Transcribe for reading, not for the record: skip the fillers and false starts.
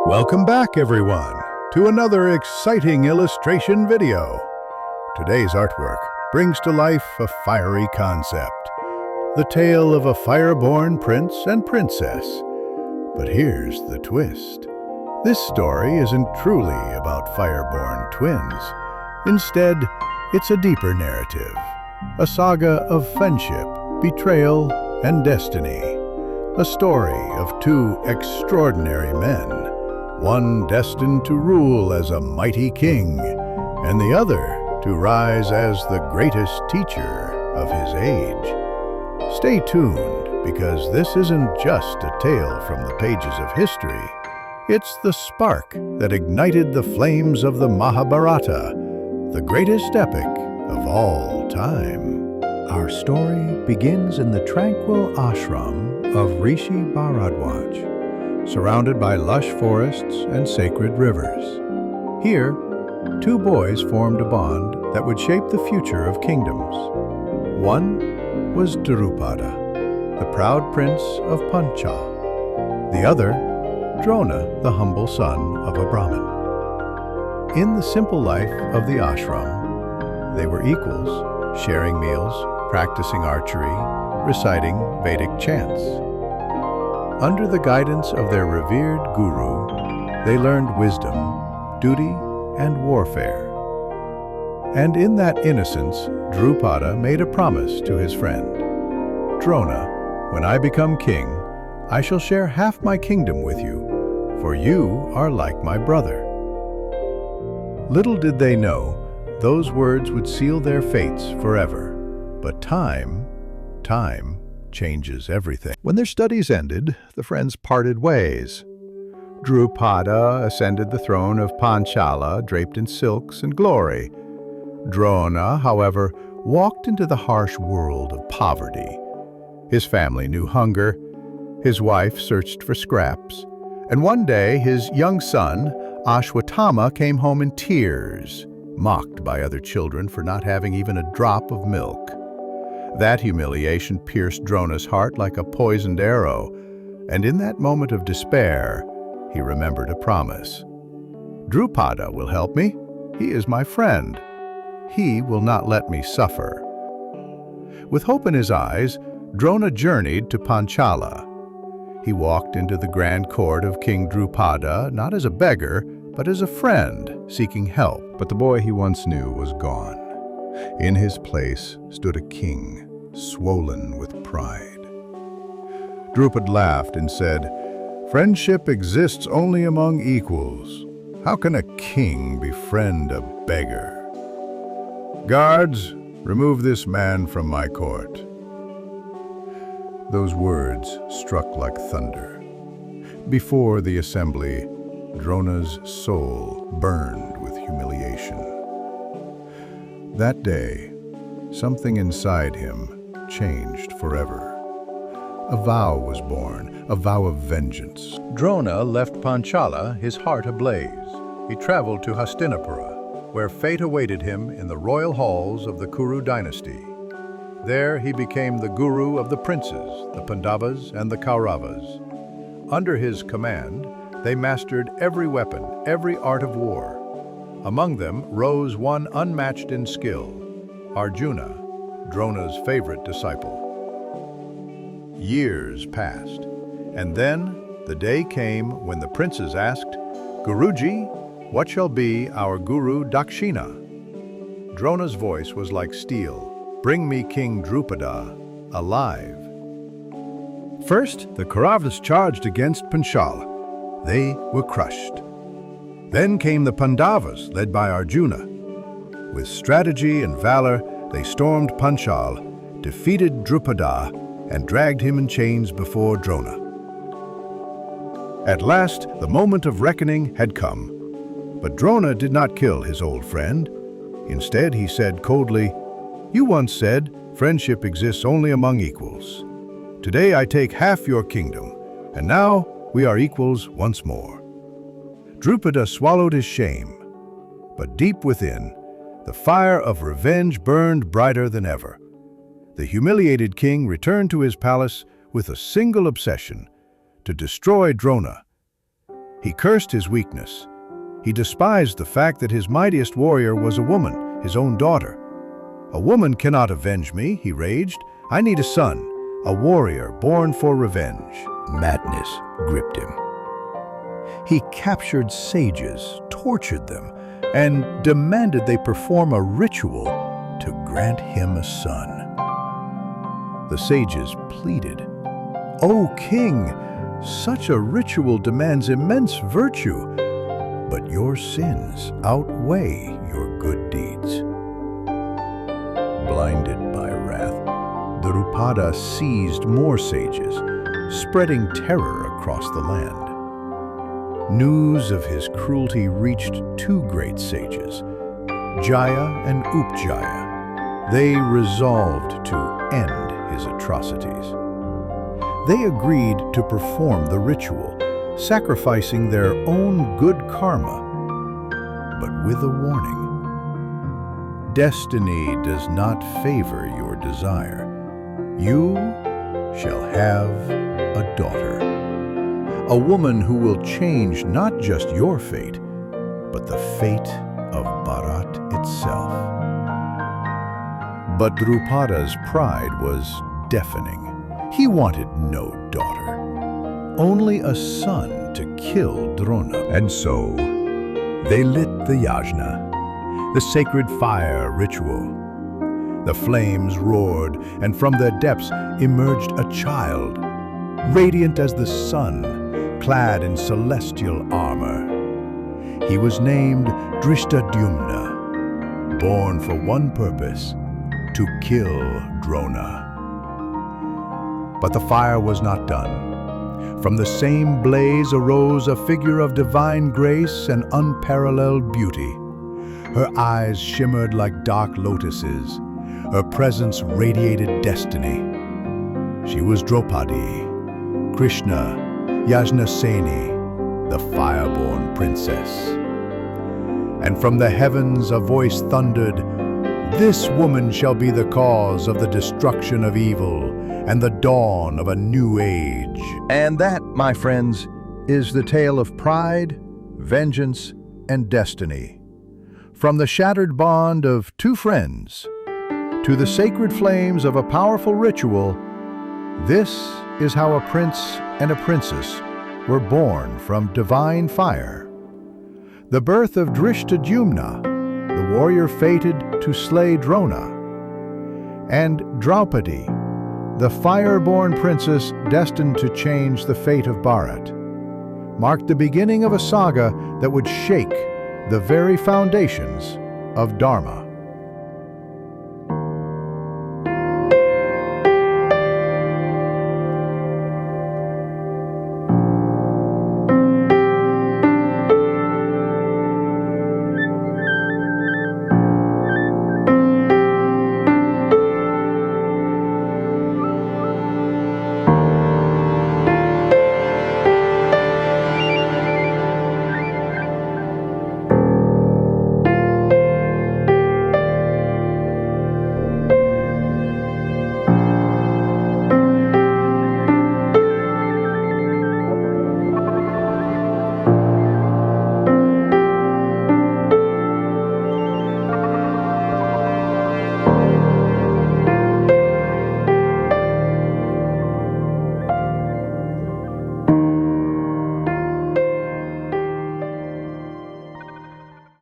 Welcome back, everyone, to another exciting illustration video. Today's artwork brings to life a fiery concept, the tale of a fire-born prince and princess. But here's the twist. This story isn't truly about fire-born twins. Instead, it's a deeper narrative, a saga of friendship, betrayal, and destiny. A story of two extraordinary men, one destined to rule as a mighty king, and the other to rise as the greatest teacher of his age. Stay tuned, because this isn't just a tale from the pages of history. It's the spark that ignited the flames of the Mahabharata, the greatest epic of all time. Our story begins in the tranquil ashram of Rishi Bharadwaj, surrounded by lush forests and sacred rivers. Here, two boys formed a bond that would shape the future of kingdoms. One was Drupada, the proud prince of Panchal. The other, Drona, the humble son of a Brahmin. In the simple life of the ashram, they were equals, sharing meals, practicing archery, reciting Vedic chants. Under the guidance of their revered guru, they learned wisdom, duty, and warfare. And in that innocence, Drupada made a promise to his friend. Drona, when I become king, I shall share half my kingdom with you, for you are like my brother. Little did they know, those words would seal their fates forever. But time changes everything. When their studies ended, the friends parted ways. Drupada ascended the throne of Panchala, draped in silks and glory. Drona, however, walked into the harsh world of poverty. His family knew hunger, his wife searched for scraps, and one day his young son, Ashwatthama, came home in tears, mocked by other children for not having even a drop of milk. That humiliation pierced Drona's heart like a poisoned arrow, and in that moment of despair, he remembered a promise. Drupada will help me. He is my friend. He will not let me suffer. With hope in his eyes, Drona journeyed to Panchala. He walked into the grand court of King Drupada, not as a beggar, but as a friend seeking help. But the boy he once knew was gone. In his place stood a king, swollen with pride. Drupad laughed and said, "Friendship exists only among equals. How can a king befriend a beggar? Guards, remove this man from my court." Those words struck like thunder. Before the assembly, Drona's soul burned with humiliation. That day, something inside him changed forever. A vow was born, a vow of vengeance. Drona left Panchala, his heart ablaze. He traveled to Hastinapura, where fate awaited him in the royal halls of the Kuru dynasty. There he became the guru of the princes, the Pandavas, and the Kauravas. Under his command, they mastered every weapon, every art of war. Among them rose one unmatched in skill, Arjuna, Drona's favorite disciple. Years passed, and then the day came when the princes asked, "Guruji, what shall be our guru Dakshina?" Drona's voice was like steel. "Bring me King Drupada, alive." First, the Kauravas charged against Panchala. They were crushed. Then came the Pandavas, led by Arjuna. With strategy and valor, they stormed Panchal, defeated Drupada, and dragged him in chains before Drona. At last, the moment of reckoning had come. But Drona did not kill his old friend. Instead, he said coldly, "You once said, friendship exists only among equals. Today I take half your kingdom, and now we are equals once more." Drupada swallowed his shame, but deep within, the fire of revenge burned brighter than ever. The humiliated king returned to his palace with a single obsession: to destroy Drona. He cursed his weakness. He despised the fact that his mightiest warrior was a woman, his own daughter. "A woman cannot avenge me," he raged. "I need a son, a warrior born for revenge." Madness gripped him. He captured sages, tortured them, and demanded they perform a ritual to grant him a son. The sages pleaded, "O king, such a ritual demands immense virtue, but your sins outweigh your good deeds." Blinded by wrath, Drupada seized more sages, spreading terror across the land. News of his cruelty reached two great sages, Jaya and Upjaya. They resolved to end his atrocities. They agreed to perform the ritual, sacrificing their own good karma, but with a warning. Destiny does not favor your desire. You shall have a daughter, a woman who will change not just your fate, but the fate of Bharat itself. But Drupada's pride was deafening. He wanted no daughter, only a son to kill Drona. And so, they lit the yajna, the sacred fire ritual. The flames roared, and from their depths emerged a child, radiant as the sun, clad in celestial armor. He was named Drishtadyumna, born for one purpose, to kill Drona. But the fire was not done. From the same blaze arose a figure of divine grace and unparalleled beauty. Her eyes shimmered like dark lotuses. Her presence radiated destiny. She was Draupadi, Krishnā, Yajnaseni, the fire-born princess. And from the heavens a voice thundered, "This woman shall be the cause of the destruction of evil and the dawn of a new age." And that, my friends, is the tale of pride, vengeance, and destiny. From the shattered bond of two friends to the sacred flames of a powerful ritual, this is how a prince and a princess were born from divine fire. The birth of Drishtadyumna, the warrior fated to slay Drona, and Draupadi, the fire-born princess destined to change the fate of Bharat, marked the beginning of a saga that would shake the very foundations of Dharma.